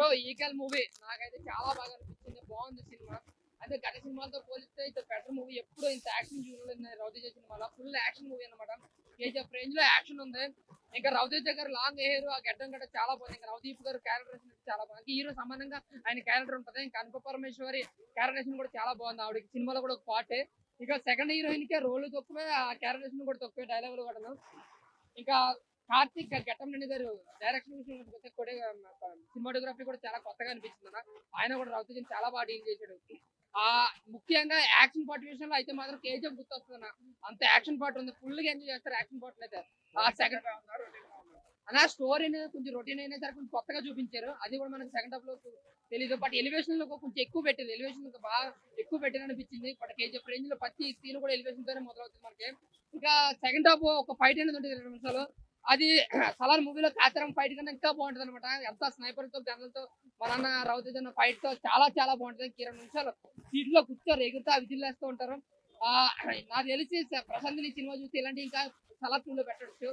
Bro eagle movie నాకైతే చాలా బాగా అనిపించింది. బాగుంది సినిమా. అంటే గత సినిమాలతో పోలిస్తే ఇది బెటర్ మూవీ. ఎప్పుడు ఇంత యాక్షన్ చూడలేదు రవితేజ సినిమాలో. ఫుల్ యాక్షన్ మూవీ అనమాట. కేజీఎఫ్ రేంజ్ లో యాక్షన్ ఉంది. ఇంకా రవితేజ గారు లాంగ్ హెయిర్ ఆ గడ్డం గడ్డ చాలా బాగుంది. ఇంకా రవిదీప్ గారు క్యారెక్టరేషన్ చాలా బాగుంది. హీరో సమానంగా ఆయన క్యారెక్టర్ ఉంటుంది. ఇంకా అనుప పరమేశ్వరి క్యారెక్టరేషన్ కూడా చాలా బాగుంది. ఆవిడకి సినిమాలో కూడా ఒక పార్టే. ఇక సెకండ్ హీరోయిన్ కే రోల్ తక్కువే, ఆ క్యారెక్టరేషన్ కూడా తక్కువే, డైలాగులు కూడా. ఇంకా కార్తీక్ ఘట్టంనేని గారు డైరెక్షన్ విషయంలో వస్తే కూడా సినిమాటోగ్రఫీ కూడా చాలా కొత్తగా అనిపించింది అన్న. ఆయన కూడా రవితేజని చాలా బాగా డీల్ చేశాడు. ఆ ముఖ్యంగా యాక్షన్ పార్ట్ విషయంలో అయితే మాత్రం కేజీఎఫ్ గుర్తొస్తుంది అన్న. అంత యాక్షన్ పార్ట్ ఉంది. ఫుల్ గా ఎంజాయ్ చేస్తారు యాక్షన్ పార్ట్ అయితే. ఆ సెకండ్ అన్న స్టోరీ అనేది కొంచెం రొటీన్ అయినా సరే కొంచెం కొత్తగా చూపించారు. అది కూడా మనకి సెకండ్ హాఫ్ లో తెలియదు. బట్ ఎలివేషన్ లో కొంచెం ఎక్కువ పెట్టారు. ఎలివేషన్ బాగా ఎక్కువ పెట్టారు అనిపించింది. బట్ కేజీఎఫ్ రేంజ్ లో ప్రతి సీన్ కూడా ఎలివేషన్ తోనే మొదలవుతుంది మనకి. ఇంకా సెకండ్ హాఫ్ ఒక ఫైట్ అనేది ఉంటుంది 2 నిమిషాలు. అది సలార్ మూవీలో కాతరం ఫైట్ కన్నా ఇంకా బాగుంటది అనమాట. ఎంత స్నైపర్ తో గన్లతో మన రవితేజ అన్న ఫైట్ తో చాలా చాలా బాగుంటది. 20 నిమిషాలు సీట్ లో కూర్చోరు, ఎగురుతా విజిల్ వేస్తూ ఉంటారు. నాకు తెలిసి ప్రశాంత్ ఈ సినిమా చూస్తే ఇలాంటి ఇంకా సలార్ 2 లో పెట్టచ్చు.